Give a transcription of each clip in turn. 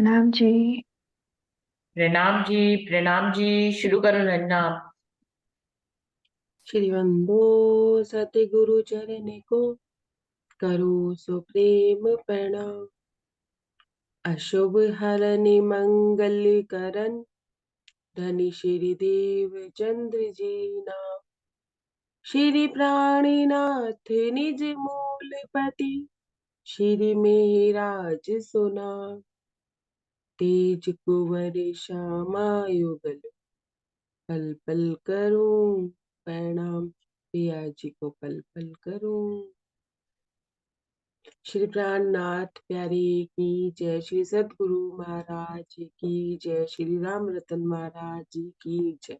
प्रणाम जी। प्रणाम जी। प्रणाम जी। शुरू करो रन्ना आप। श्री वंदो सतगुरु चरण को करो सो प्रेम प्रणाम। अशुभ हरनि मंगल करन धनि श्री देव चंद्र जी नाम। श्री प्राणीनाथ निज मूलपति श्री मेहराज सुनाम। तेज कुंवर श्यामा युगल पल पल करूं प्रणाम। पिया जी को पल पल करूं। श्री प्राणनाथ प्यारे की जय। श्री सदगुरु महाराज जी की जय। श्री राम रतन महाराज जी की जय।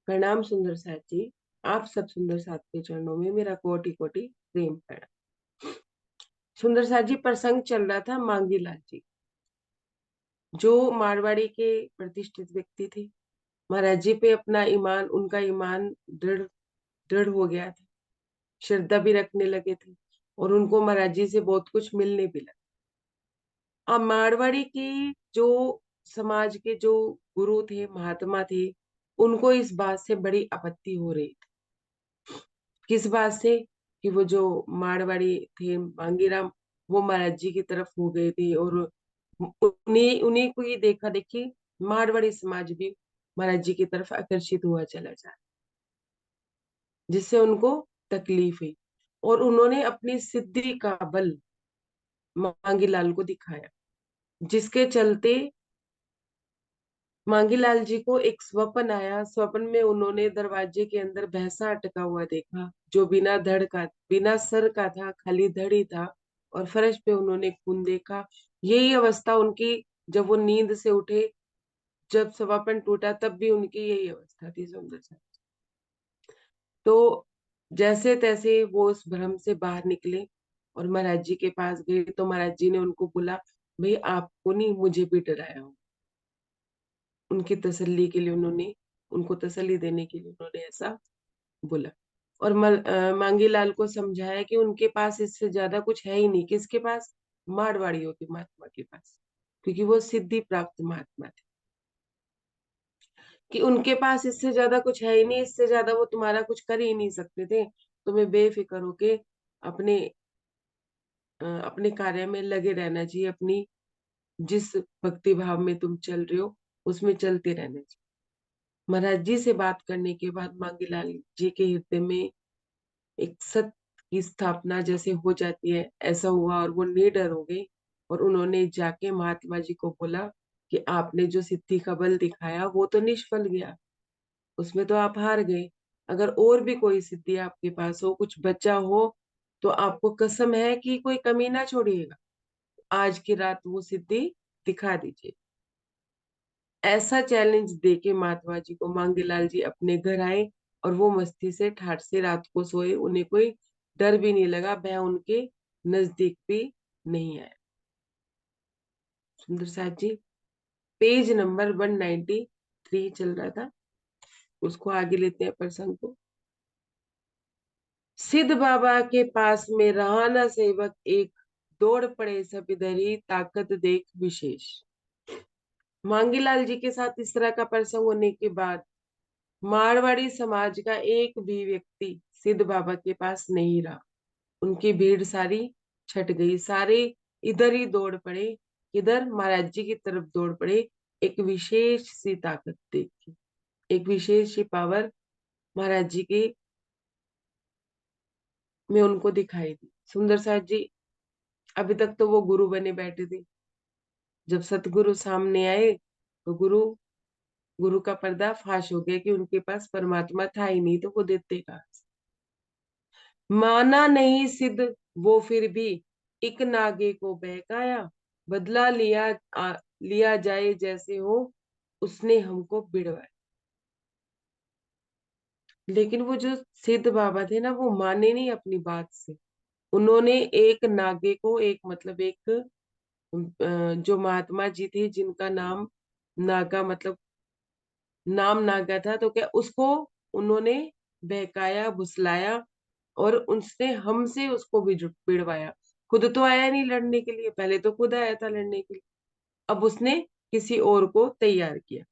प्रणाम सुंदर साथ जी। आप सब सुंदर साथ के चरणों में मेरा कोटि कोटि प्रेम प्रणाम। सुंदर साथ जी, प्रसंग चल रहा था मांगी लाल जी, जो मारवाड़ी के प्रतिष्ठित व्यक्ति थे। महाराज जी पे अपना ईमान, उनका ईमान दृढ़ दृढ़ हो गया था। श्रद्धा भी रखने लगे थे और उनको महाराज जी से बहुत कुछ मिलने भी लगा। अब मारवाड़ी की जो समाज के जो गुरु थे, महात्मा थे, उनको इस बात से बड़ी आपत्ति हो रही थी। किस बात से? कि वो जो मारवाड़ी थे मांगीराम, वो महाराज जी की तरफ हो गए थे और उन्हीं उन्हीं को ही देखा देखी मारवाड़ी समाज भी महाराज जी की तरफ आकर्षित हुआ चला जा, जिससे उनको तकलीफ हुई और उन्होंने अपनी सिद्धि का बल मांगीलाल को दिखाया, जिसके चलते मांगीलाल जी को एक स्वप्न आया। स्वप्न में उन्होंने दरवाजे के अंदर भैंसा अटका हुआ देखा, जो बिना सर का था, खाली धड़ ही था और फर्श पे उन्होंने खून देखा। यही अवस्था उनकी, जब वो नींद से उठे, जब स्वप्न टूटा, तब भी उनकी यही अवस्था थी सुंदर सा। तो जैसे तैसे वो उस भ्रम से बाहर निकले और महाराज जी के पास गए तो महाराज जी ने उनको बोला, भाई आपको नहीं, मुझे भी डराया हो। उनकी तसल्ली के लिए उन्होंने, उनको तसल्ली देने के लिए उन्होंने ऐसा बोला। और मांगीलाल को समझाया कि उनके पास इससे ज्यादा कुछ है ही नहीं। किसके पास? मारवाड़ियों के महात्मा के पास, क्योंकि वो सिद्धि प्राप्त महात्मा थे। कि उनके पास इससे ज्यादा कुछ है ही नहीं, इससे ज्यादा वो तुम्हारा कुछ कर ही नहीं सकते थे। तुम्हें बेफिक्र होके अपने अपने कार्य में लगे रहना चाहिए। अपनी जिस भक्ति भाव में तुम चल रहे हो उसमें चलते रहना चाहिए। महाराज जी से बात करने के बाद मांगीलाल जी के हृदय में एक सत्य की स्थापना जैसे हो जाती है, ऐसा हुआ और वो निडर हो गए। और उन्होंने जाके महात्मा जी को बोला कि आपने जो सिद्धि का बल दिखाया वो तो निष्फल गया, उसमें तो आप हार गए। अगर और भी कोई सिद्धि आपके पास हो, कुछ बचा हो, तो आपको कसम है कि कोई कमी ना छोड़िएगा, आज की रात वो सिद्धि दिखा दीजिए। ऐसा चैलेंज देके महात्मा जी को मांगीलाल जी अपने घर आए और वो मस्ती से ठाट से रात को सोए। उन्हें कोई डर भी नहीं लगा, भय उनके नजदीक भी नहीं आया। सुंदर साथ जी, पेज नंबर 193 चल रहा था, उसको आगे लेते हैं प्रसंग को। सिद्ध बाबा के पास में रहा न सेवक एक, दौड़ पड़े सब इधर ही ताकत देख विशेष। मांगीलाल जी के साथ इस तरह का प्रसंग होने के बाद मारवाड़ी समाज का एक भी व्यक्ति सिद्ध बाबा के पास नहीं रहा। उनकी भीड़ सारी छट गई, सारे इधर ही दौड़ पड़े, इधर महाराज जी की तरफ दौड़ पड़े। एक विशेष सी ताकत देखी, एक विशेष सी पावर महाराज जी के में उनको दिखाई दी। सुंदर साथ जी, अभी तक तो वो गुरु बने बैठे थे। जब सतगुरु सामने आए तो गुरु गुरु का पर्दा फाश हो गया कि उनके पास परमात्मा था ही नहीं, तो वो देते कहा। माना नहीं सिद्ध वो फिर भी, एक नागे को बहकाया, बदला लिया जाए जैसे हो, उसने हमको बिड़वाया। लेकिन वो जो सिद्ध बाबा थे ना, वो माने नहीं अपनी बात से। उन्होंने एक नागे को, एक मतलब एक जो महात्मा जी थे जिनका नाम नागा मतलब नाम नागा था, तो क्या उसको उन्होंने बहकाया, भुसलाया और उसने हमसे उसको भी भिड़वाया। खुद तो आया नहीं लड़ने के लिए, पहले तो खुद आया था लड़ने के लिए। अब उसने किसी और को तैयार किया।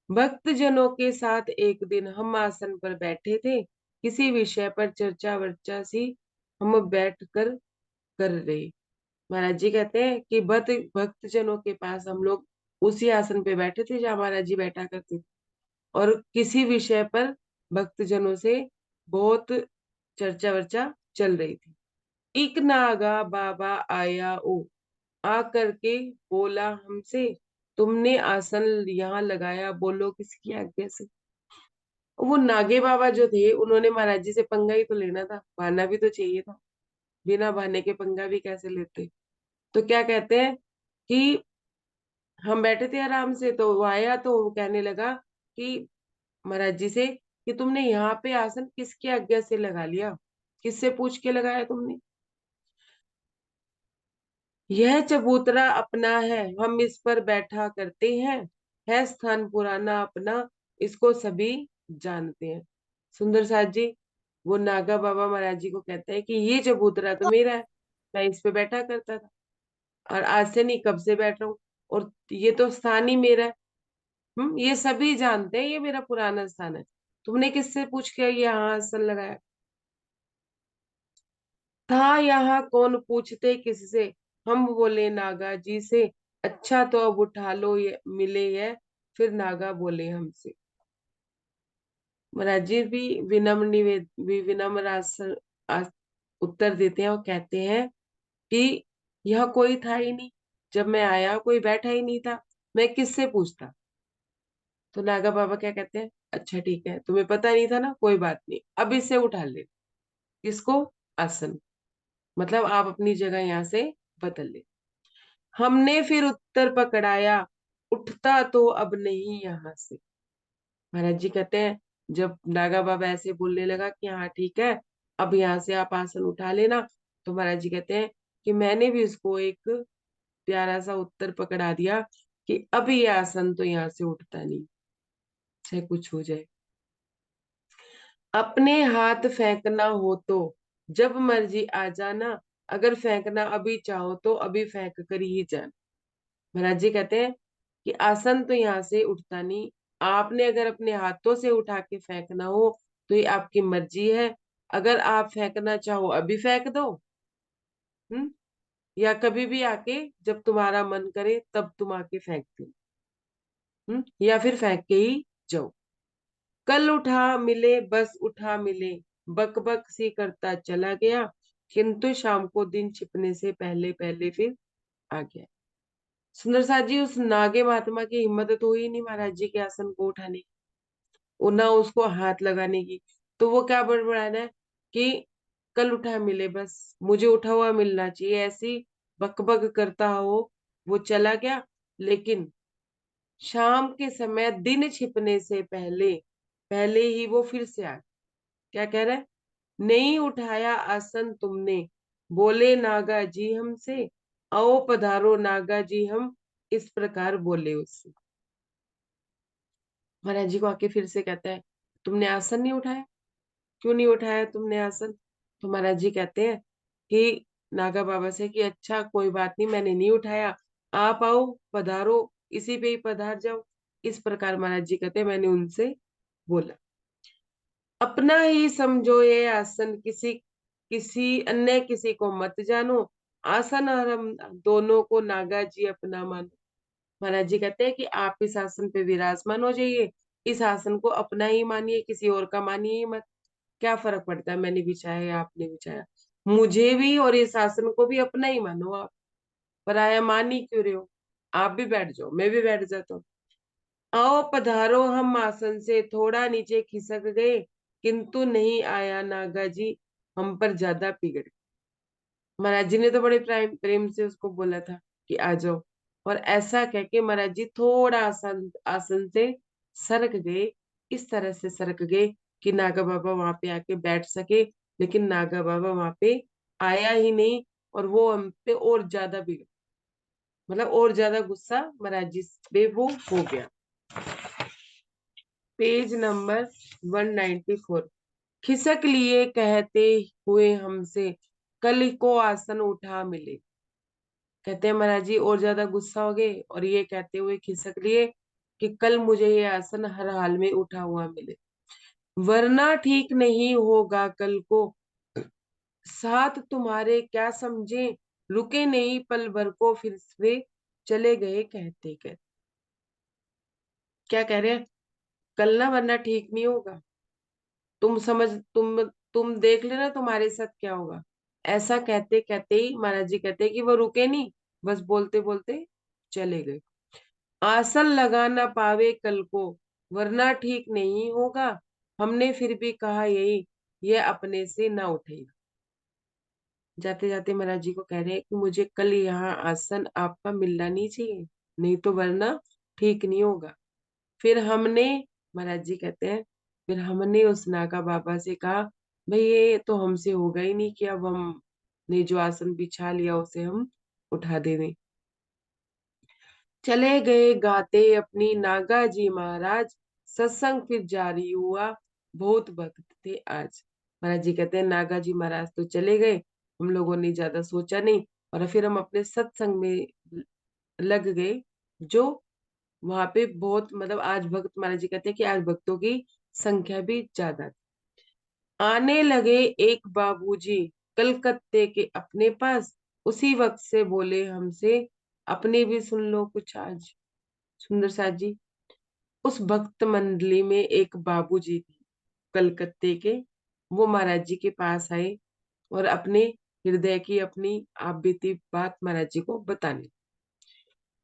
भक्त जनों के साथ एक दिन हम आसन पर बैठे थे, किसी विषय पर चर्चा वर्चा सी हम बैठ कर रहे। महाराज जी कहते हैं कि भक्त जनों के पास हम लोग उसी आसन पे बैठे थे जहाँ महाराज जी बैठा करते थे, और किसी विषय पर भक्त जनों से बहुत चर्चा वर्चा चल रही थी। एक नागा बाबा आया ओ, आ करके बोला हमसे, तुमने आसन यहाँ लगाया, बोलो किसकी आज्ञा से। वो नागे बाबा जो थे उन्होंने महाराज जी से पंगा ही तो लेना था, बहाना भी तो चाहिए था। बिना बहाने के पंगा भी कैसे लेते। तो क्या कहते हैं कि हम बैठे थे आराम से, तो वो आया तो वो कहने लगा कि महाराज जी से कि तुमने यहाँ पे आसन किसकी आज्ञा से लगा लिया, किससे पूछ के लगाया तुमने। यह चबूतरा अपना है, हम इस पर बैठा करते हैं, है स्थान पुराना अपना, इसको सभी जानते हैं। सुंदर साथ जी वो नागा बाबा महाराज जी को कहते हैं कि ये चबूतरा तो मेरा है, मैं इस पे बैठा करता था, और आज से नहीं कब से बैठ रहा हूँ, और ये तो स्थान ही मेरा है। ये सभी जानते हैं ये मेरा पुराना स्थान है, तुमने किससे पूछ के यहाँ आसन लगाया। था यहाँ कौन पूछते किससे, हम बोले नागा जी से, अच्छा तो अब उठा लो ये मिले ये, फिर नागा बोले हमसे। महाराज जी भी विनम्र उत्तर देते हैं और कहते हैं कि यह कोई था ही नहीं, जब मैं आया कोई बैठा ही नहीं था, मैं किससे पूछता। तो नागा बाबा क्या कहते हैं, अच्छा ठीक है, तुम्हें पता नहीं था ना, कोई बात नहीं, अब इसे उठा ले। किसको, आसन, मतलब आप अपनी जगह यहाँ से बदल ले। हमने फिर उत्तर पकड़ाया, उठता तो अब नहीं यहाँ से। महाराज जी कहते हैं जब नागा बाबा ऐसे बोलने लगा कि हाँ ठीक है, अब यहाँ से आप आसन उठा लेना, तो महाराज जी कहते हैं कि मैंने भी उसको एक प्यारा सा उत्तर पकड़ा दिया कि अब ये आसन तो यहाँ से उठता नहीं, चाहे कुछ हो जाए। अपने हाथ फेंकना हो तो जब मर्जी आ जाना, अगर फेंकना अभी चाहो तो अभी फेंक कर ही जाना। महाराज जी कहते हैं कि आसन तो यहाँ से उठता नहीं, आपने अगर अपने हाथों से उठा के फेंकना हो तो ये आपकी मर्जी है, अगर आप फेंकना चाहो अभी फेंक दो, हम्म या कभी भी आके जब तुम्हारा मन करे तब तुम आके फेंक दो, या फिर फेंक के ही जाओ। कल उठा मिले बस उठा मिले, बक बक सी करता चला गया, किंतु शाम को दिन छिपने से पहले पहले फिर आ गया। सुंदर साथ जी उस नागे महात्मा की हिम्मत तो हुई नहीं महाराज जी के आसन को उठाने की, और ना उसको हाथ लगाने की। तो वो क्या बड़बड़ाना है कि कल उठा मिले बस, मुझे उठा हुआ मिलना चाहिए, ऐसी बकबक करता हो वो चला गया। लेकिन शाम के समय दिन छिपने से पहले पहले ही वो फिर से आ गया। क्या कह रहा है, नहीं उठाया आसन तुमने, बोले नागा जी हमसे, आओ पधारो नागा जी हम, इस प्रकार बोले उससे। महाराज जी को आके फिर से कहता है तुमने आसन नहीं उठाया, क्यों नहीं उठाया तुमने आसन। तो महाराज जी कहते हैं कि नागा बाबा से कि अच्छा कोई बात नहीं, मैंने नहीं उठाया, आप आओ पधारो, इसी पे ही पधार जाओ। इस प्रकार महाराज जी कहते हैं मैंने उनसे बोला। अपना ही समझो ये आसन, किसी किसी अन्य किसी को मत जानो, आसन और हम दोनों को नागा जी अपना मानो। महाराज जी कहते हैं कि आप इस आसन पे विराजमान हो जाइए, इस आसन को अपना ही मानिए, किसी और का मानिए ही मत। क्या फर्क पड़ता है मैंने बिछाया या आपने बिछाया, मुझे भी और इस आसन को भी अपना ही मानो आप, पराया मान ही क्यों रहे हो। आप भी बैठ जाओ, मैं भी बैठ जाता हूँ। आओ पधारो, हम आसन से थोड़ा नीचे खिसक गए, किंतु नहीं आया नागा जी हम पर ज्यादा पिघड़। महाराज जी ने तो बड़े प्रेम प्रेम से उसको बोला था कि आ जाओ, और ऐसा कह के महाराज जी थोड़ा आसन आसन से सरक गए, इस तरह से सरक गए कि नागा बाबा वहां पे आके बैठ सके। लेकिन नागा बाबा वहां पे आया ही नहीं, और वो हम पे और ज्यादा बिगड़, मतलब और ज्यादा गुस्सा महाराज जी पे वो हो गया। Page number 194। खिसक लिए कहते हुए हमसे, कल को आसन उठा मिले। कहते हैं महाराज जी और ज्यादा गुस्सा हो गए और ये कहते हुए खिसक लिए कि कल मुझे ये आसन हर हाल में उठा हुआ मिले, वरना ठीक नहीं होगा कल को। साथ तुम्हारे क्या समझे, रुके नहीं पल भर को फिर वे चले गए कहते कहते। क्या कह रहे हैं, कल ना वरना ठीक नहीं होगा, तुम समझ, तुम देख लेना तुम्हारे साथ क्या होगा। ऐसा कहते कहते ही महाराज जी कहते हैं कि वो रुके नहीं, बस बोलते बोलते चले गए। आसन लगा ना पावे कल को, वरना ठीक नहीं होगा, हमने फिर भी कहा यही, ये अपने से ना उठेगा। जाते जाते महाराज जी को कह रहे हैं कि मुझे कल यहाँ आसन आपका मिलना नहीं चाहिए, नहीं तो वरना ठीक नहीं होगा। फिर हमने, महाराज जी कहते हैं, फिर हमने उस नागा बाबा से कहा, भाई ये तो हमसे होगा ही नहीं कि अब हमने जो आसन बिछा लिया उसे हम उठा देवें। चले गए गाते अपनी नागा जी महाराज, सत्संग फिर जारी हुआ, बहुत भक्त थे आज। महाराज जी कहते हैं नागा जी महाराज तो चले गए, हम लोगों ने ज्यादा सोचा नहीं और फिर हम अपने सत्संग में लग गए। जो वहां पे बहुत मतलब आज भक्त, महाराज जी कहते हैं कि आज भक्तों की संख्या भी ज्यादा थी। आने लगे एक बाबूजी कलकत्ते के अपने पास, उसी वक्त से बोले हमसे, अपने भी सुन लो कुछ आज। सुंदर साथ जी, उस भक्त मंडली में एक बाबूजी थे कलकत्ते के, वो महाराज जी के पास आए और अपने हृदय की अपनी आप बीती बात महाराज जी को बताने।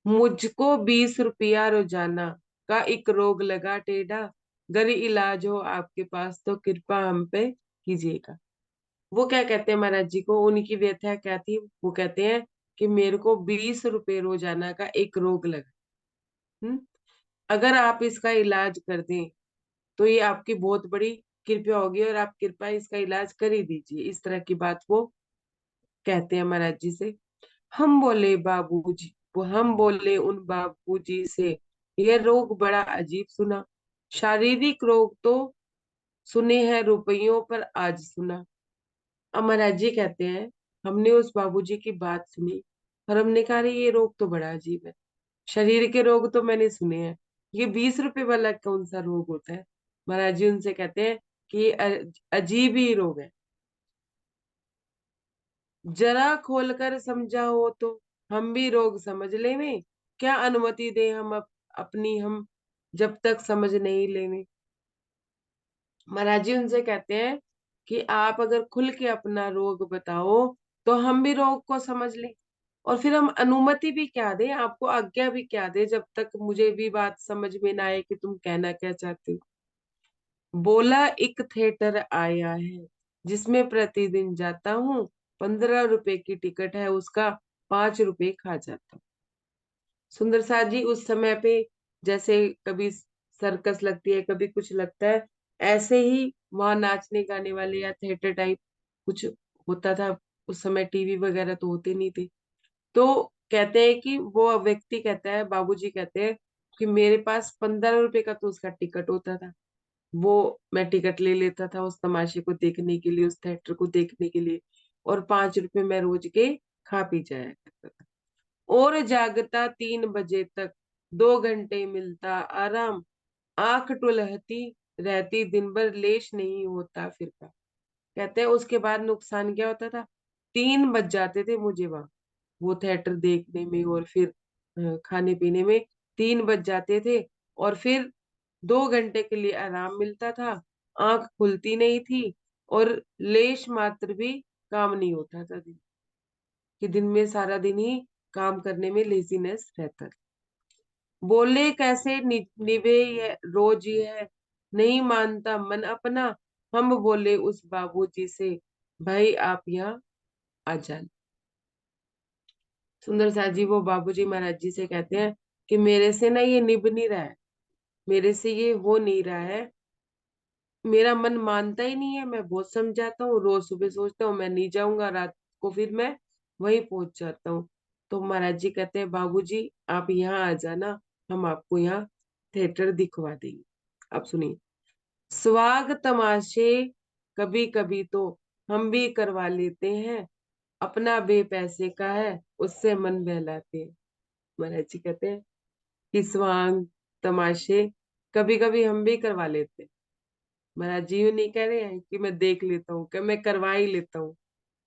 मुझको 20 रुपया रोजाना का एक रोग लगा टेढ़ा, गर इलाज हो आपके पास तो कृपा हम पे कीजिएगा। वो क्या कहते हैं महाराज जी को, उनकी व्यथा क्या थी, वो कहते हैं कि मेरे को 20 रुपए रोजाना का एक रोग लगा। अगर आप इसका इलाज कर दें तो ये आपकी बहुत बड़ी कृपया होगी और आप कृपया इसका इलाज कर ही दीजिए, इस तरह की बात वो कहते हैं महाराज जी से। हम बोले बाबूजी, वो हम बोले उन बाबूजी से, यह रोग बड़ा अजीब सुना, शारीरिक रोग तो सुने हैं रुपयों पर आज सुना। अब महाराज जी कहते हैं, हमने उस बाबूजी की बात सुनी और हमने कहा "अरे, ये रोग तो बड़ा अजीब है, शरीर के रोग तो मैंने सुने हैं, ये 20 रुपए वाला कौन सा रोग होता है"। महाराज जी उनसे कहते हैं कि ये अजीब ही रोग है, जरा खोलकर समझा हो तो हम भी रोग समझ लेवे, क्या अनुमति दे हम अपनी हम जब तक समझ नहीं लेवे। महाराज जी उनसे कहते हैं कि आप अगर खुल के अपना रोग बताओ तो हम भी रोग को समझ लें, और फिर हम अनुमति भी क्या दें, आपको आज्ञा भी क्या दे, जब तक मुझे भी बात समझ में ना आए कि तुम कहना क्या चाहते हो। बोला एक थिएटर आया है जिसमें प्रतिदिन जाता हूँ, 15 रुपए की टिकट है उसका, 5 रुपए खा जाता हूँ। सुंदर साथ जी उस समय पे जैसे कभी सर्कस लगती है, कभी कुछ लगता है, ऐसे ही वहां नाचने गाने वाले या थिएटर टाइप कुछ होता था। उस समय टीवी वगैरह तो होते नहीं थे। तो कहते हैं कि वो व्यक्ति कहता है, बाबूजी कहते हैं कि मेरे पास 15 रुपए का तो उसका टिकट होता था, वो मैं टिकट ले लेता था उस तमाशे को देखने के लिए, उस थिएटर को देखने के लिए, और 5 रुपए मैं रोज के खा पी जाया करता था। और जागता 3 बजे तक, 2 घंटे मिलता आराम, आंख टुलहती रहती दिन भर, लेश नहीं होता फिर का। कहते हैं उसके बाद नुकसान क्या होता था, 3 बज जाते थे मुझे वहां वो थिएटर देखने में और फिर खाने पीने में, 3 बज जाते थे, और फिर 2 घंटे के लिए आराम मिलता था, आंख खुलती नहीं थी, और लेश मात्र भी काम नहीं होता था दिन, कि दिन में सारा दिन ही काम करने में लेजीनेस रहता था। बोले कैसे निभे ये रोज ये है, नहीं मानता मन अपना। हम बोले उस बाबूजी से, भाई आप यहाँ आ जाए। सुंदर साथ जी वो बाबूजी महाराज जी से कहते हैं कि मेरे से ना ये निभ नहीं रहा है, मेरे से ये हो नहीं रहा है, मेरा मन मानता ही नहीं है, मैं बहुत समझाता हूँ, रोज सुबह सोचता हूँ मैं नहीं जाऊंगा, रात को फिर मैं वहीं पहुंच जाता हूँ। तो महाराज जी कहते हैं बाबूजी आप यहाँ आ जाना, हम आपको यहाँ थिएटर दिखवा देंगे। अब सुनिए, स्वाग तमाशे कभी कभी तो हम भी करवा लेते हैं, अपना बे पैसे का है, उससे मन बहलाते हैं। महाराज जी कहते हैं कि स्वांग तमाशे कभी कभी हम भी करवा लेते हैं। महाराज जी यूं नहीं कह रहे हैं कि मैं देख लेता हूँ, कि मैं करवा ही लेता हूँ,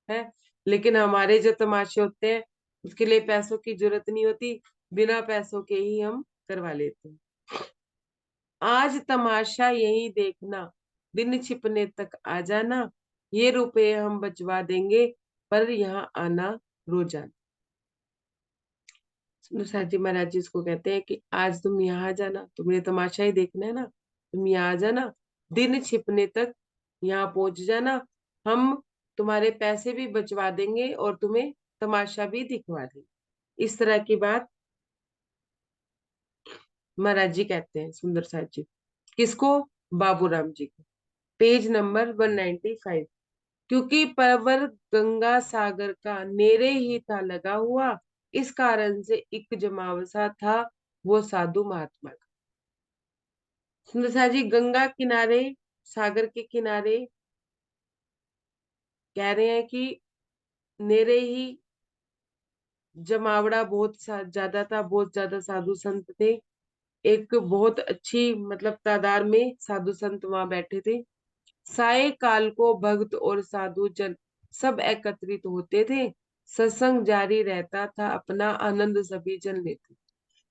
है। लेकिन हमारे जो तमाशे होते हैं उसके लिए पैसों की जरूरत नहीं होती, बिना पैसों के ही हम करवा लेते हैं। आज तमाशा यही देखना, दिन छिपने तक आ जाना, ये रुपए हम बचवा देंगे, पर यहाँ आना रोजाना। सुंदर जी महाराज जी इसको कहते हैं कि आज तुम यहाँ जाना, तुम्हें तमाशा ही देखना है ना, तुम यहाँ आ जाना, दिन छिपने तक यहाँ पहुंच जाना, हम तुम्हारे पैसे भी बचवा देंगे और तुम्हें तमाशा भी दिखवा देंगे। इस तरह की बात महाराज जी कहते हैं सुंदर साहब जी। किसको? बाबूराम जी को। Page number 195। क्योंकि परवर गंगा सागर का नेरे ही था लगा हुआ, इस कारण से एक जमावसा था वो साधु महात्मा का। सुंदर साहब जी गंगा किनारे, सागर के किनारे कह रहे हैं कि नेरे ही जमावड़ा बहुत ज्यादा था, बहुत ज्यादा साधु संत थे। एक बहुत अच्छी मतलब तादाद में साधु संत वहां बैठे थे। साय काल को भक्त और साधु जन सब एकत्रित होते थे। सत्संग जारी रहता था, अपना आनंद सभी जन लेते।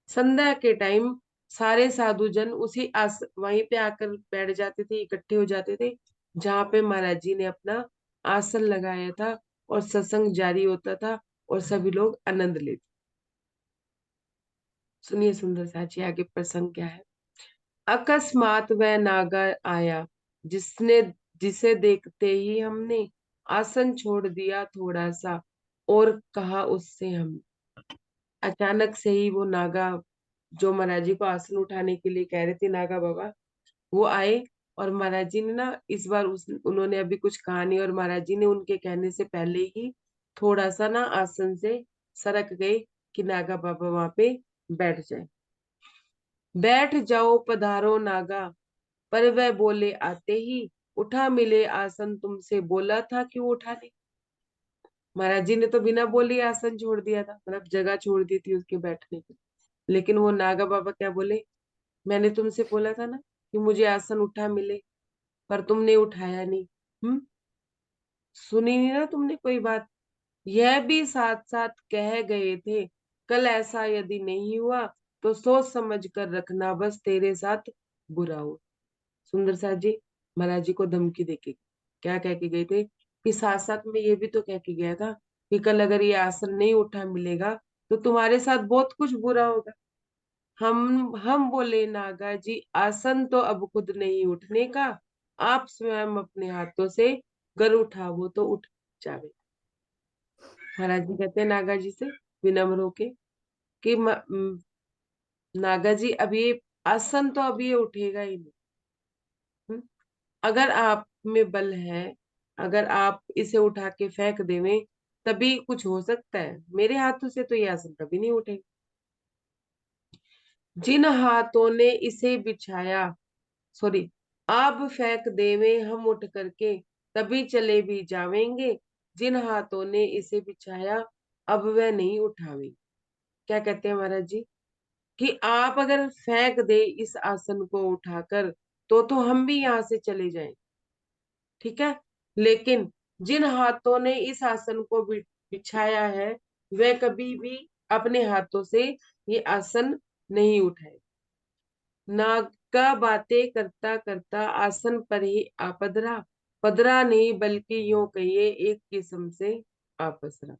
संध्या के टाइम सारे साधु जन उसी वहीं पे आकर बैठ जाते थे, इकट्ठे हो जाते थे जहां पे महाराज जी ने अपना आसन लगाया था, और सत्संग जारी होता था और सभी लोग आनंद लेते। सुनिए सुंदर साची आगे प्रसंग क्या है। अकस्मात वह नागा आया, जिसने जिसे देखते ही हमने आसन छोड़ दिया थोड़ा सा, और कहा उससे हम। अचानक से ही वो नागा, जो महाराज जी को आसन उठाने के लिए कह रहे थे नागा बाबा, वो आए। और महाराज जी ने ना इस बार उन्होंने अभी कुछ कहा नहीं, और महाराज जी ने उनके कहने से पहले ही थोड़ा सा ना आसन से सरक गए कि नागा बाबा वहां पे बैठ जाए। बैठ जाओ पधारो नागा, पर वह बोले आते ही, उठा मिले आसन तुमसे बोला था क्यों उठा ले। महाराज जी ने तो बिना बोले ही आसन छोड़ दिया था, मतलब जगह छोड़ दी थी उसके बैठने की। लेकिन वो नागा बाबा क्या बोले, मैंने तुमसे बोला था ना कि मुझे आसन उठा मिले, पर तुमने उठाया नहीं। सुनी नहीं ना तुमने कोई बात। यह भी साथ साथ कह गए थे, कल ऐसा यदि नहीं हुआ तो सोच समझ कर रखना, बस तेरे साथ बुरा हो। सुंदर साहब जी महाराज जी को धमकी देके क्या कह के गए थे कि साथ साथ में ये भी तो कह के गया था कि कल अगर ये आसन नहीं उठा मिलेगा तो तुम्हारे साथ बहुत कुछ बुरा होगा। हम बोले नागा जी आसन तो अब खुद नहीं उठने का, आप स्वयं अपने हाथों से गर उठावो तो उठ जावे। महाराज जी कहते हैं नागा जी से विनम्र होके कि नागा जी अब ये आसन तो अब ये उठेगा ही नहीं। हम्म? अगर आप में बल है, अगर आप इसे उठा के फेंक देवें तभी कुछ हो सकता है, मेरे हाथों से तो ये आसन कभी नहीं उठेगा। जिन हाथों ने इसे बिछाया, सॉरी, आप फेंक देवें हम उठ करके, तभी चले भी जावेंगे। जिन हाथों ने इसे बिछाया, अब वह नहीं उठावे। क्या कहते हैं महाराज जी कि आप अगर फेंक दे इस आसन को उठाकर तो हम भी यहाँ से चले जाएं, ठीक है। लेकिन जिन हाथों ने इस आसन को बिछाया है, वह कभी भी अपने हाथों से ये आसन नहीं उठाए। नागा बातें करता करता आसन पर ही आपदरा, पदरा नहीं बल्कि यूं कहिए एक किस्म से आपसरा।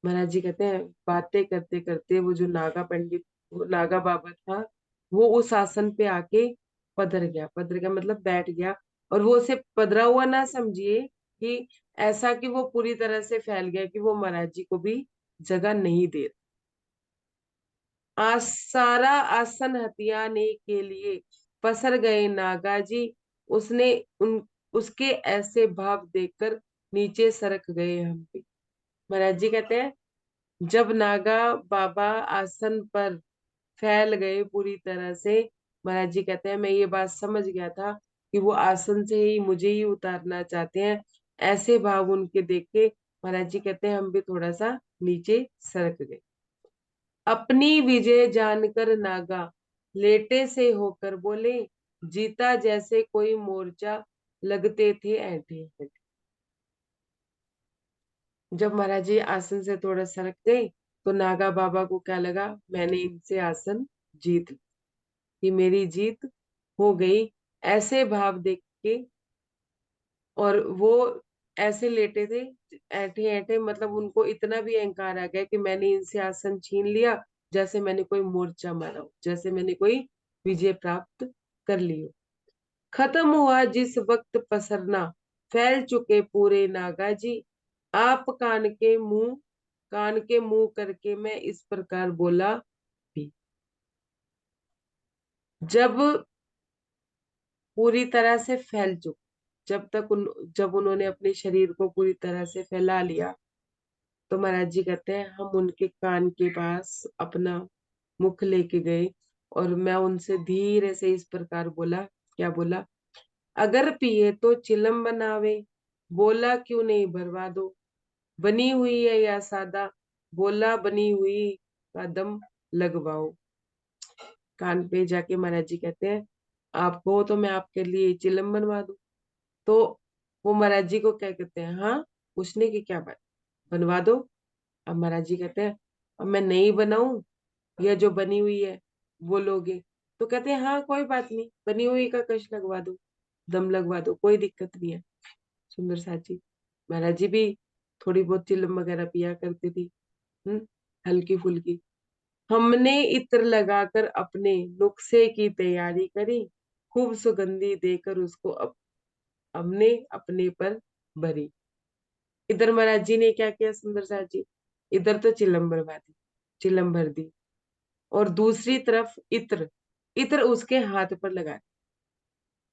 महाराज जी कहते हैं बातें करते करते वो जो नागा पंडित, वो नागा बाबा था, वो उस आसन पे आके पधर गया मतलब बैठ गया। और वो उसे पधरा हुआ ना समझिए कि ऐसा कि वो पूरी तरह से फैल गया कि वो महाराज जी को भी जगह नहीं दे रहा। सारा आसन हथियाने के लिए पसर गए नागा जी। उसने उन उसके ऐसे भाव देखकर नीचे सरक गए हम भी। महाराज जी कहते हैं जब नागा बाबा आसन पर फैल गए पूरी तरह से, महाराज जी कहते हैं मैं ये बात समझ गया था कि वो आसन से ही मुझे ही उतारना चाहते हैं। ऐसे भाव उनके देख के महाराज जी कहते हैं हम भी थोड़ा सा नीचे सरक गए। अपनी विजय जानकर नागा लेटे से होकर बोले, जीता जैसे कोई मोर्चा, लगते थे ऐंठे ऐंठे। जब महाराज जी आसन से थोड़ा सरक गए तो नागा बाबा को क्या लगा, मैंने इनसे आसन जीत ली, कि मेरी जीत हो गई, ऐसे भाव देख के। और वो ऐसे लेटे थे ऐठे ऐठे, मतलब उनको इतना भी अहंकार आ गया कि मैंने इनसे आसन छीन लिया, जैसे मैंने कोई मोर्चा मारा हो, जैसे मैंने कोई विजय प्राप्त कर ली हो। खत्म हुआ जिस वक्त पसरना, फैल चुके पूरे नागा जी, आप कान के मुंह करके मैं इस प्रकार बोला भी। जब पूरी तरह से फैल चुके, जब उन्होंने अपने शरीर को पूरी तरह से फैला लिया, तो महाराज जी कहते हैं हम उनके कान के पास अपना मुख लेके गए, और मैं उनसे धीरे से इस प्रकार बोला। क्या बोला? अगर पिए तो चिलम बनावे, बोला क्यों नहीं भरवा दो, बनी हुई है या सादा, बोला बनी हुई का दम लगवाओ। कान पे जाके महाराज जी कहते हैं आप हो तो मैं आपके लिए चिलम बनवा दूं। तो वो महाराज जी को क्या कहते हैं, हाँ पूछने की क्या बात, बनवा दो। अब महाराज जी कहते हैं अब मैं नहीं बनाऊं या जो बनी हुई है वो लोगे? तो कहते हैं हाँ कोई बात नहीं, बनी हुई का कश लगवा दो, दम लगवा दो, कोई दिक्कत नहीं है। सुंदर साथ जी, महाराज जी भी थोड़ी बहुत चिलम वगैरह पिया करती थी, हल्की फुल्की। हमने इत्र लगाकर अपने नुस्खे की तैयारी करी, खूब सुगंधी देकर उसको हमने अपने पर भरी। इधर महाराज जी ने क्या किया सुंदर साथ जी, इधर तो चिलम भरवा दी, चिलम भर दी, और दूसरी तरफ इत्र, इत्र उसके हाथ पर लगा,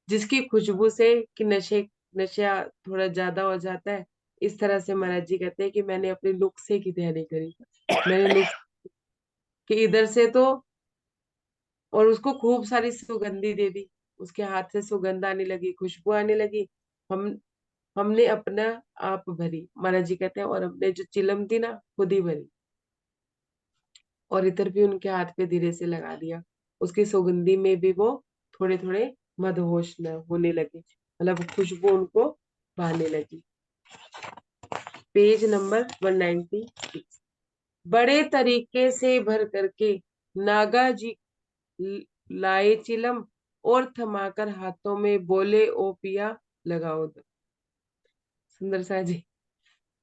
जिसकी खुशबू से कि नशा थोड़ा ज्यादा हो जाता है। इस तरह से महाराज जी कहते हैं कि मैंने अपने नुस्खे की तैयारी करी, मैंने नुस्खे कि इधर से तो, और उसको खूब सारी सुगंधी दे दी, उसके हाथ से सुगंध आने लगी, खुशबू आने लगी। हम हमने अपना आप भरी, महाराज जी कहते हैं, और हमने जो चिलम थी ना खुद ही भरी, और इधर भी उनके हाथ पे धीरे से लगा दिया। उसकी सुगंधी में भी वो थोड़े थोड़े मदहोश न होने लगे, मतलब खुशबू उनको भाने लगी। Page number 196। बड़े तरीके से भर करके नागा जी ल- लाए चिलम, और थमाकर हाथों में बोले, ओ पिया लगाओ दम। सुंदर सा जी,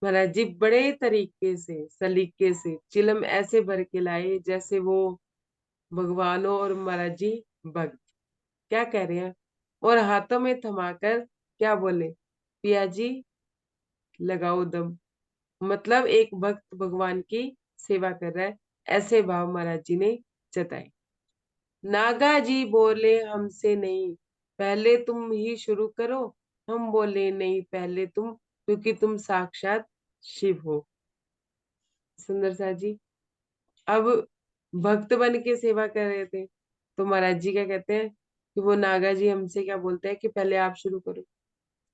महाराज जी बड़े तरीके से सलीके से चिलम ऐसे भर के लाए जैसे वो भगवान हो, और महाराज जी भक्त। क्या कह रहे हैं, और हाथों में थमाकर क्या बोले, पिया जी लगाओ दम, मतलब एक भक्त भगवान की सेवा कर रहा है, ऐसे भाव महाराज जी ने जताए। नागा जी बोले हमसे नहीं, पहले तुम ही शुरू करो। हम बोले नहीं पहले तुम, क्योंकि तुम साक्षात शिव हो। सुंदर सा जी, अब भक्त बन के सेवा कर रहे थे, तो महाराज जी क्या कहते हैं कि वो नागा जी हमसे क्या बोलते हैं कि पहले आप शुरू करो।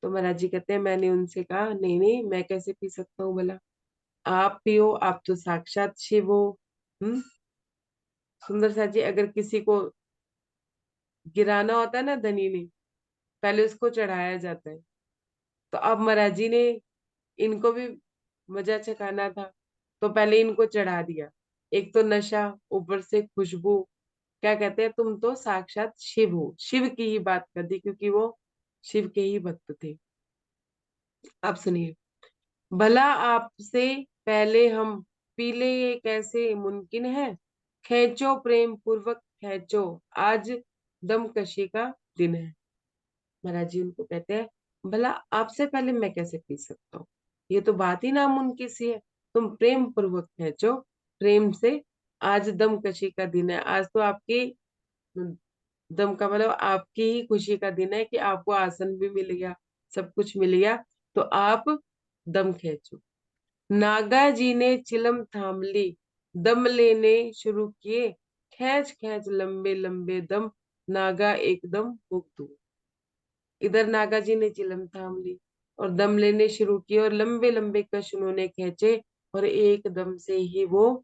तो महाराज जी कहते हैं मैंने उनसे कहा नहीं नहीं, मैं कैसे पी सकता हूँ भला, आप पियो, आप तो साक्षात शिव हो। हम्म। सुंदर सा जी, अगर किसी को गिराना होता है ना धनी ने, पहले उसको चढ़ाया जाता है। तो अब महाराज जी ने इनको भी मजा चखाना था, तो पहले इनको चढ़ा दिया। एक तो नशा, ऊपर से खुशबू, क्या कहते हैं तुम तो साक्षात शिव हो, शिव की ही बात कर दी, क्योंकि वो शिव के ही भक्त थे। आप सुनिए, भला आपसे पहले हम पी ले ये कैसे मुमकिन है, खेचो प्रेम पूर्वक खेचो, आज दमकशी का दिन है। महाराज जी उनको कहते हैं भला आपसे पहले मैं कैसे पी सकता हूँ, ये तो बात ही नामुमकिन सी है, तुम प्रेम पूर्वक खेचो, प्रेम से, आज दमकशी का दिन है। आज तो आपकी दम का मतलब आपकी ही खुशी का दिन है कि आपको आसन भी मिल गया, सब कुछ मिल गया, तो आप दम खींचो। नागा जी ने चिलम थाम ली, दम लेने शुरू किए, खींच खींच लंबे लंबे दम, नागा एकदम मुक्त हुए। इधर नागा जी ने चिलम थाम ली, और दम लेने शुरू किए और लंबे लंबे कश उन्होंने खींचे और एकदम से ही वो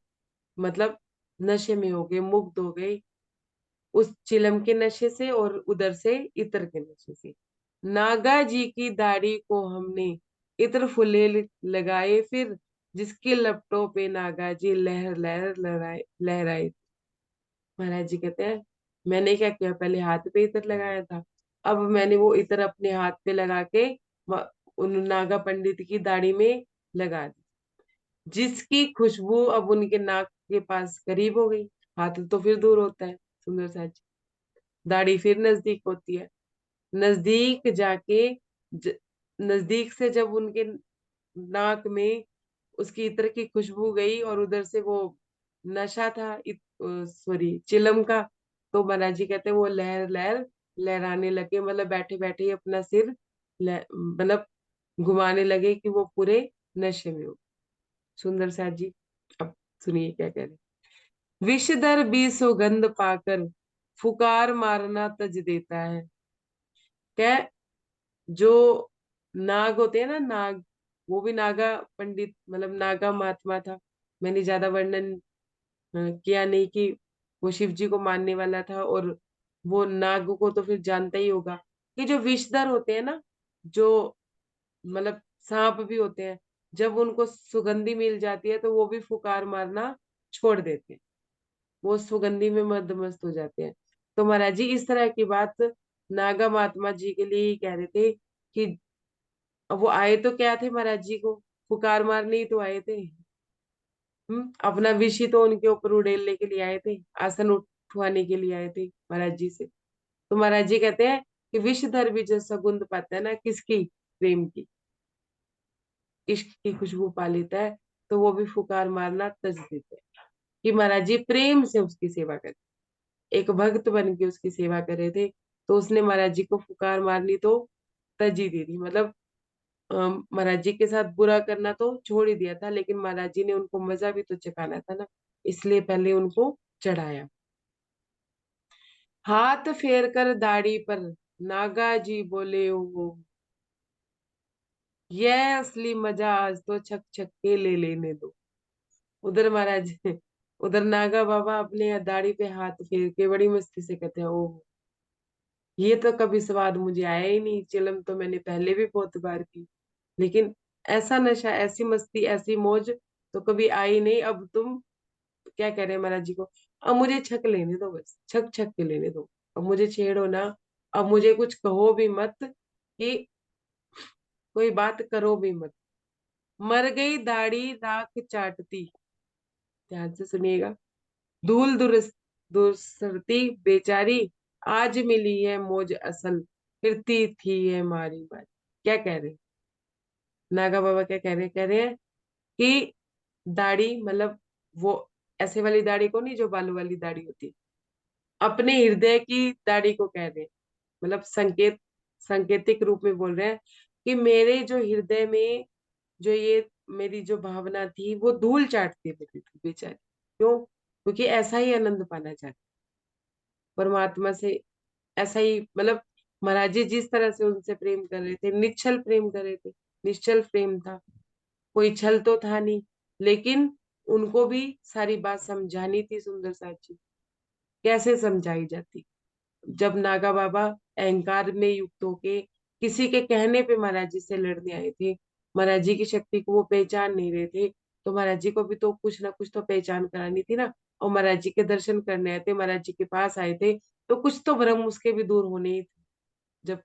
मतलब नशे में हो गए, मुग्ध हो गए उस चिलम के नशे से और उधर से इत्र के नशे से। नागा जी की दाढ़ी को हमने इत्र फुले लगाए फिर, जिसके लपटों पे नागा जी लहर लहर लहराए लहराए। महाराज जी कहते हैं मैंने क्या किया, पहले हाथ पे इत्र लगाया था, अब मैंने वो इत्र अपने हाथ पे लगा के उन नागा पंडित की दाढ़ी में लगा दी, जिसकी खुशबू अब उनके नाक के पास करीब हो गई। हाथ तो फिर दूर होता है सुंदर सा जी, दाढ़ी फिर नजदीक होती है। नजदीक जाके ज, नजदीक से जब उनके नाक में उसकी इत्र की खुशबू गई और उधर से वो नशा था सॉरी चिलम का, तो महाराज जी कहते हैं वो लहर लहर लहराने लगे, मतलब बैठे बैठे ही अपना सिर मतलब घुमाने लगे कि वो पूरे नशे में हो। सुंदर सा जी अब सुनिए क्या कह रहे। विषधर भी सुगंध पाकर फुकार मारना तज देता है। क्या, जो नाग होते हैं ना, नाग, वो भी नागा पंडित मतलब नागा महात्मा था। मैंने ज्यादा वर्णन किया नहीं कि वो शिव जी को मानने वाला था, और वो नाग को तो फिर जानता ही होगा कि जो विषधर होते हैं ना, जो मतलब सांप भी होते हैं, जब उनको सुगंधी मिल जाती है तो वो भी फुकार मारना छोड़ देते हैं, वो सुगंधी में मदमस्त हो जाते हैं। तो महाराज जी इस तरह की बात नागा महात्मा जी के लिए ही कह रहे थे कि अब वो आए तो क्या थे महाराज जी को फुकार मारने ही तो आए थे। अपना विष ही तो उनके ऊपर उड़ेलने के लिए आए थे, आसन उठवाने के लिए आए थे महाराज जी से। तो महाराज जी कहते हैं कि विषधर भी जो सुगंध पाता है ना किसकी, प्रेम की, इश्क की खुशबू पा लेता है, तो वो भी फुकार मारना तज देते हैं कि महाराज जी प्रेम से उसकी सेवा करे, एक भक्त बन के उसकी सेवा कर रहे थे, तो उसने महाराज जी को फुकार मारनी तो तजी दे दी, मतलब महाराज जी के साथ बुरा करना तो छोड़ ही दिया था, लेकिन महाराज जी ने उनको मजा भी तो चखाना था ना, इसलिए पहले उनको चढ़ाया। हाथ फेर कर दाढ़ी पर नागा जी बोले ओ, यह असली मजा आज तो छक छक के ले लेने दो। उधर महाराज उधर नागा बाबा अपने दाढ़ी पे हाथ फेर के बड़ी मस्ती से कहते हैं ओ, ये तो कभी स्वाद मुझे आया ही नहीं, चिलम तो मैंने पहले भी बहुत बार की, लेकिन ऐसा नशा, ऐसी मस्ती, ऐसी मौज तो कभी आई नहीं। अब तुम क्या कह रहे हैं महाराज जी को, अब मुझे छक लेने दो, बस छक छक के लेने दो, अब मुझे छेड़ो ना, अब मुझे कुछ कहो भी मत कि कोई बात करो भी मत। मर गई दाढ़ी राख चाटती, ध्यान से सुनिएगा, धूल दुरसरती बेचारी, आज मिली है मौज असल, फिरती थी है मारी मारी। क्या कह रहे हैं नागा बाबा, क्या कह रहे हैं, कह रहे हैं कि दाढ़ी मतलब वो ऐसे वाली दाढ़ी को नहीं, जो बालों वाली दाढ़ी होती, अपने हृदय की दाढ़ी को कह रहे हैं, मतलब सांकेतिक रूप में बोल रहे हैं कि मेरे जो हृदय में जो ये मेरी जो भावना थी वो धूल चाटती रहती थी बेचारी। क्यों? क्योंकि ऐसा ही आनंद पाना चाहती परमात्मा से, ऐसा ही मतलब महाराज जी जिस तरह से उनसे प्रेम कर रहे थे, निश्चल प्रेम कर रहे थे, निश्चल प्रेम था, कोई छल तो था नहीं, लेकिन उनको भी सारी बात समझानी थी। सुंदर साची कैसे समझाई जाती, जब नागा बाबा अहंकार में युक्त होके किसी के कहने पे महाराज जी से लड़ने आए थे, महाराज जी की शक्ति को वो पहचान नहीं रहे थे, तो महाराज जी को भी तो कुछ ना कुछ तो पहचान करानी थी ना। और महाराज जी के दर्शन करने आए थे, महाराज जी के पास आए थे, तो कुछ तो भ्रम उसके भी दूर होने ही थे। जब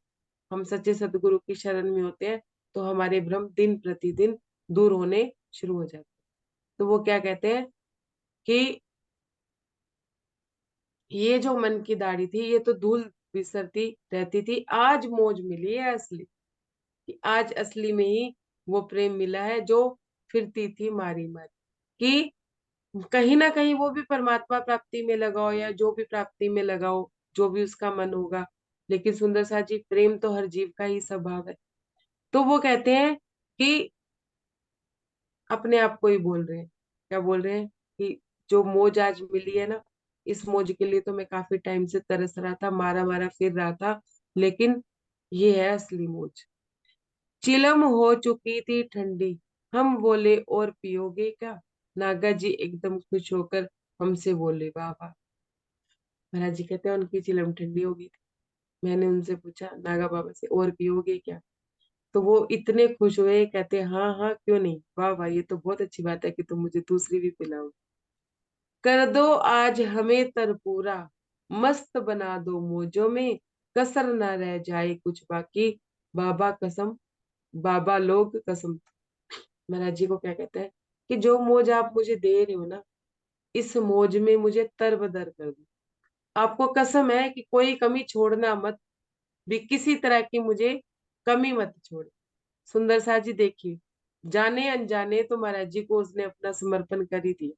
हम सच्चे सदगुरु की शरण में होते हैं तो हमारे भ्रम दिन प्रतिदिन दूर होने शुरू हो जाते हैं। तो वो क्या कहते हैं कि ये जो मन की दाढ़ी थी ये तो धूल बिसरती रहती थी, आज मौज मिली है असली, कि आज असली में ही वो प्रेम मिला है जो फिरती थी मारी मारी, कि कहीं ना कहीं वो भी परमात्मा प्राप्ति में लगाओ या जो भी प्राप्ति में लगाओ, जो भी उसका मन होगा, लेकिन सुंदर सा जी प्रेम तो हर जीव का ही स्वभाव है। तो वो कहते हैं कि अपने आप को ही बोल रहे हैं, क्या बोल रहे हैं कि जो मौज आज मिली है ना, इस मौज के लिए तो मैं काफी टाइम से तरस रहा था, मारा मारा फिर रहा था, लेकिन ये है असली मौज। चिलम हो चुकी थी ठंडी, हम बोले और पियोगे क्या? नागा जी एकदम खुश होकर हमसे बोले वाह वाह। महाराज जी कहते हैं उनकी चिलम ठंडी हो गई थी। मैंने उनसे पूछा नागा बाबा से और पियोगे क्या? तो वो इतने खुश हुए, कहते हाँ हाँ क्यों नहीं, वाह वाह ये तो बहुत अच्छी बात है कि तुम मुझे दूसरी भी पिलाओ। कर दो आज हमें तरपूरा, मस्त बना दो मौजों में, कसर ना रह जाए कुछ बाकी, बाबा कसम, बाबा लोग कसम। महाराज जी को क्या कहते हैं कि जो मौज आप मुझे दे रहे हो ना, इस मौज में मुझे तरबदर कर दो। आपको कसम है कि कोई कमी छोड़ना मत, भी किसी तरह की मुझे कमी मत छोड़। सुंदर सा जी देखिए, जाने अनजाने तो महाराज जी को उसने अपना समर्पण कर ही दिया।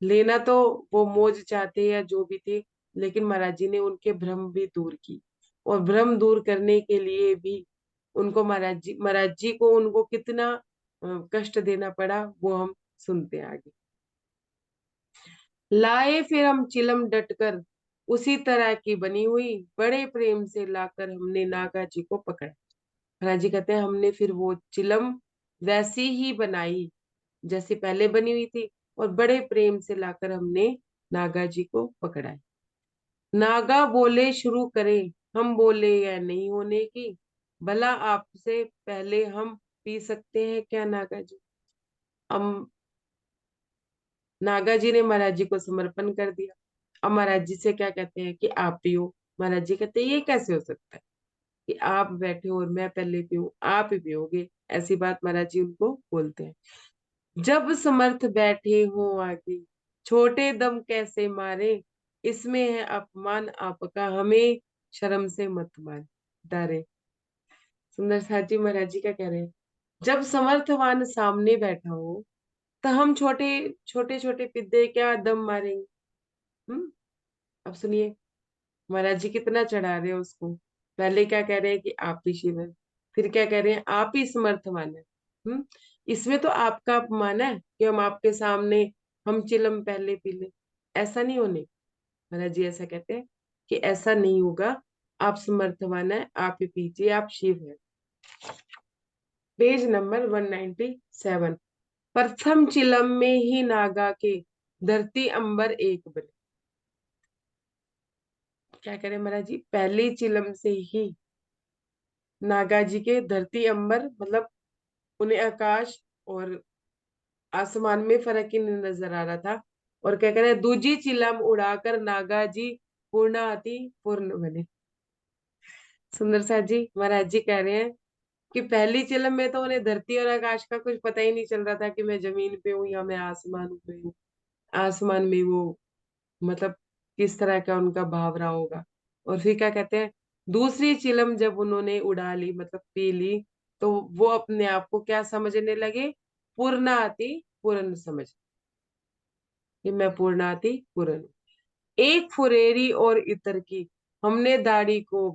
लेना तो वो मौज चाहते या जो भी थे, लेकिन महाराज जी ने उनके भ्रम भी दूर की। और भ्रम दूर करने के लिए भी उनको महाराज जी को उनको कितना कष्ट देना पड़ा, वो हम सुनते हैं आगे। लाए फिर हम चिलम डटकर, उसी तरह की बनी हुई, बड़े प्रेम से लाकर हमने नागा जी को पकड़ा। महाराज जी कहते हैं हमने फिर वो चिलम वैसी ही बनाई जैसे पहले बनी हुई थी, और बड़े प्रेम से लाकर हमने नागा जी को पकड़ा है। नागा बोले शुरू करें, हम बोले यह नहीं होने की, भला आपसे पहले हम पी सकते हैं क्या नागा जी? हम नागा जी ने महाराज जी को समर्पण कर दिया। अब महाराज जी से क्या कहते हैं कि आप पियो। महाराज जी कहते हैं ये कैसे हो सकता है कि आप बैठे हो और मैं पहले पीऊं, आप ही पियोगे? ऐसी बात महाराज जी उनको बोलते हैं। जब समर्थ बैठे हो आगे, छोटे दम कैसे मारे, इसमें है अपमान आपका, हमें शर्म से मत मार डरे। सुंदर साथ जी महाराज जी क्या कह रहे हैं, जब समर्थवान सामने बैठा हो तो हम छोटे छोटे छोटे पिद्दे क्या दम मारेंगे? हम्म। अब सुनिए, महाराज जी कितना चढ़ा रहे हैं उसको। पहले क्या कह रहे हैं कि आप ही शिव है, फिर क्या कह रहे हैं आप ही समर्थवान है। इसमें तो आपका अपमान है कि हम आपके सामने हम चिलम पहले पी ले। ऐसा नहीं होने। महाराज जी ऐसा कहते हैं कि ऐसा नहीं होगा, आप समर्थवान है, आप ही पीजिए, आप शिव है। Page number 197। प्रथम चिलम में ही नागा के, धरती अंबर एक बने। क्या करें महाराज जी, पहली चिलम से ही नागा जी के धरती अंबर, मतलब उन्हें आकाश और आसमान में फर्क ही नहीं नजर आ रहा था। और क्या कह रहे हैं, दूजी चिलम उड़ाकर नागा जी पूर्णाति पूर्ण बने। सुंदर सा जी महाराज जी कह रहे हैं कि पहली चिलम में तो उन्हें धरती और आकाश का कुछ पता ही नहीं चल रहा था कि मैं जमीन पे हूँ या मैं आसमान में हूँ। आसमान में वो, मतलब किस तरह का उनका भाव रहा होगा। और फिर क्या कहते हैं, दूसरी चिलम जब उन्होंने उड़ा ली, मतलब पी ली, तो वो अपने आप को क्या समझने लगे, पूर्णाति पूर्ण समझ, कि मैं पूर्णाति पूर्ण हूँ। एक फुरेरी और इतर की, हमने दाढ़ी को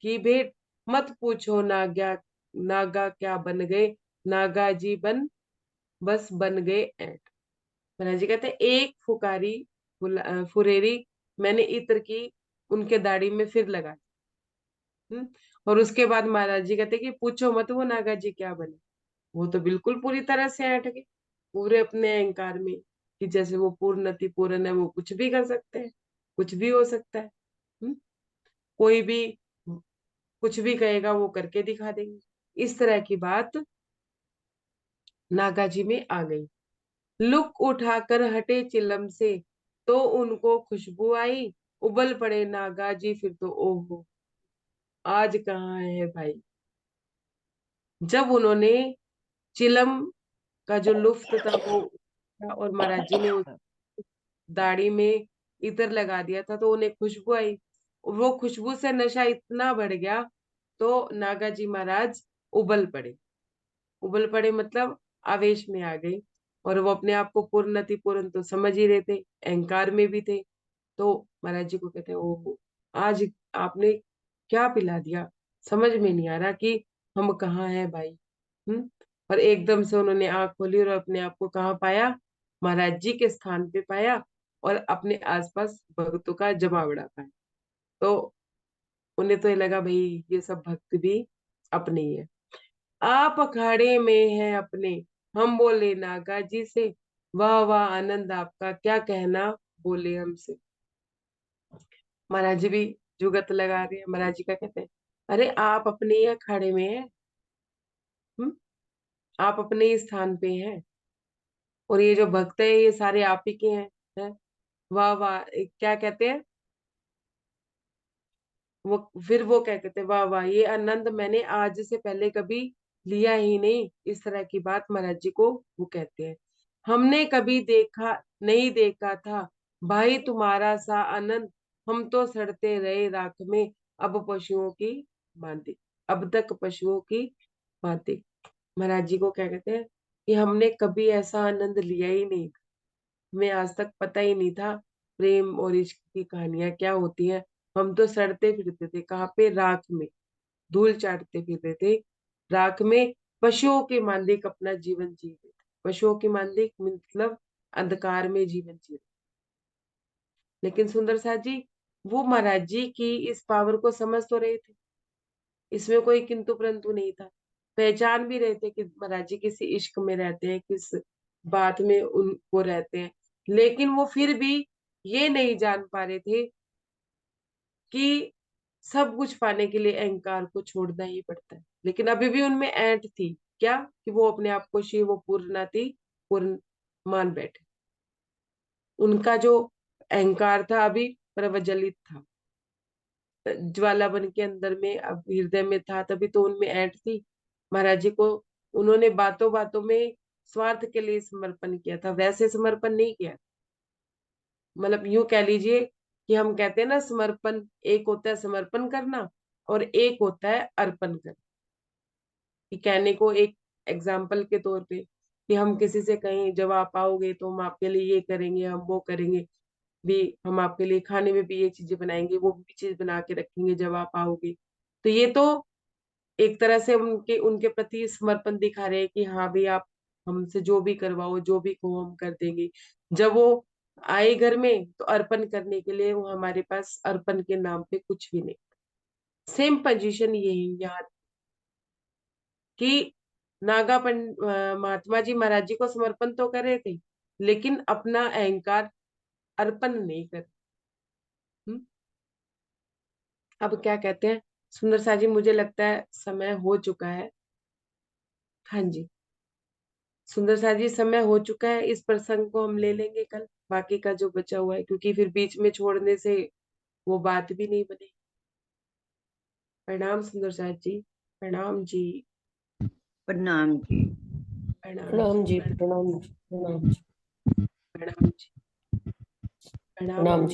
की भेंट, मत पूछो नागा, नागा क्या बन गए, नागा जी बन बस बन गए ऐंठ। महाराज जी कहते हैं एक फुकारी फुरेरी मैंने इत्र की उनके दाढ़ी में फिर लगा दी। और उसके बाद महाराज जी कहते हैं कि पूछो मत वो नागा जी क्या बने। वो तो बिल्कुल पूरी तरह से ऐंठ गए, पूरे अपने अहंकार में, कि जैसे वो पूर्णति पूर्ण है, वो कुछ भी कर सकते हैं, कुछ भी हो सकता है। हम्म? कोई भी कुछ भी कहेगा वो करके दिखा देंगे। इस तरह की बात नागा जी में आ गई। लुक उठाकर हटे चिलम से, तो उनको खुशबू आई, उबल पड़े नागा जी फिर तो ओहो, आज कहाँ है भाई। जब उन्होंने चिलम का जो लुफ्त था वो उठा और महाराज जी ने उस दाढ़ी में इत्र लगा दिया था, तो उन्हें खुशबू आई। वो खुशबू से नशा इतना बढ़ गया, तो नागा जी महाराज उबल पड़े। उबल पड़े मतलब आवेश में आ गए। और वो अपने आप को पूर्णति पूर्ण तो समझ ही रहे थे, अहंकार में भी थे। तो महाराज जी को कहते हैं ओहो, आज आपने क्या पिला दिया, समझ में नहीं आ रहा कि हम कहाँ हैं भाई। और एकदम से उन्होंने आंख खोली और अपने आप को कहाँ पाया, महाराज जी के स्थान पे पाया, और अपने आसपास भक्तों का जमावड़ा पाया। तो उन्हें तो ये लगा भाई ये सब भक्त भी अपने ही है। आप अखाड़े में हैं अपने, हम बोले नागा जी से, वाह वाह आनंद आपका क्या कहना, बोले हमसे। महाराज जी भी जुगत लगा रहे हैं। महाराज जी क्या कहते हैं, अरे आप अपने ही अखाड़े में हैं, हम्म, आप अपने ही स्थान पे हैं, और ये जो भक्त है ये सारे आप ही के हैं। वाह वाह, क्या कहते हैं वो, फिर वो क्या कहते हैं, वाह वाह ये आनंद मैंने आज से पहले कभी लिया ही नहीं, इस तरह की बात महाराज जी को वो कहते हैं। हमने कभी देखा नहीं देखा था भाई तुम्हारा सा आनंद, हम तो सड़ते रहे राख में, अब पशुओं की मांदी, अब तक पशुओं की मांदी। महाराज जी को क्या कहते हैं कि हमने कभी ऐसा आनंद लिया ही नहीं, हमें आज तक पता ही नहीं था प्रेम और इश्क की कहानियां क्या होती हैं। हम तो सड़ते फिरते थे, कहाँ पे, राख में, धूल चाटते फिरते थे राख में, पशुओं के मांदिक अपना जीवन जी रहे थे। पशुओं की मांदिक मतलब अंधकार में जीवन जी रहे। लेकिन सुंदर साथ जी वो महाराज जी की इस पावर को समझ तो रहे थे, इसमें कोई किंतु परंतु नहीं था। पहचान भी रहे थे कि महाराज जी किसी इश्क में रहते हैं, किस बात में उनको रहते हैं। लेकिन वो फिर भी ये नहीं जान पा रहे थे कि सब कुछ पाने के लिए अहंकार को छोड़ना ही पड़ता है। लेकिन अभी भी उनमें ऐंठ थी, क्या, कि वो अपने आप को शिव वो पूर्णाति पूर्ण मान बैठे। उनका जो अहंकार था अभी प्रज्वलित था, ज्वाला बन के अंदर में अब हृदय में था, तभी तो उनमें ऐंठ थी। महाराज जी को उन्होंने बातों बातों में स्वार्थ के लिए समर्पण किया था, वैसे समर्पण नहीं किया। मतलब यूं कह लीजिए कि हम कहते हैं ना समर्पण, एक होता है समर्पण करना और एक होता है अर्पण करना। कि कहने को एक एग्जाम्पल के तौर पे कि हम किसी से कहें जब आप आओगे तो हम आपके लिए ये करेंगे, हम वो करेंगे भी, हम आपके लिए खाने में भी ये चीजें बनाएंगे, वो भी चीज बना के रखेंगे जब आप आओगे। तो ये तो एक तरह से उनके उनके प्रति समर्पण दिखा रहे हैं कि हाँ भाई आप हमसे जो भी करवाओ, जो भी कहो हम कर देंगे। जब वो आए घर में तो अर्पण करने के लिए वो हमारे पास अर्पण के नाम पे कुछ भी नहीं। सेम पोजीशन यही यहाँ कि महात्मा जी महाराज जी को समर्पण तो कर रहे थे, लेकिन अपना अहंकार अर्पण नहीं कर। हम्म? अब क्या कहते हैं सुंदर सा जी, मुझे लगता है समय हो चुका है। हाँ जी, सुंदर सा जी समय हो चुका है, इस प्रसंग को हम ले लेंगे कल, बाकी का जो बचा हुआ है, क्योंकि फिर बीच में छोड़ने से वो बात भी नहीं बनी। प्रणाम सुंदर सा जी, प्रणाम जी, प्रणाम जी। प्रणाम जी, प्रणाम जी, प्रणाम जी, प्रणाम जी, प्रणाम जी, प्रणाम प्रणाम जी। जी।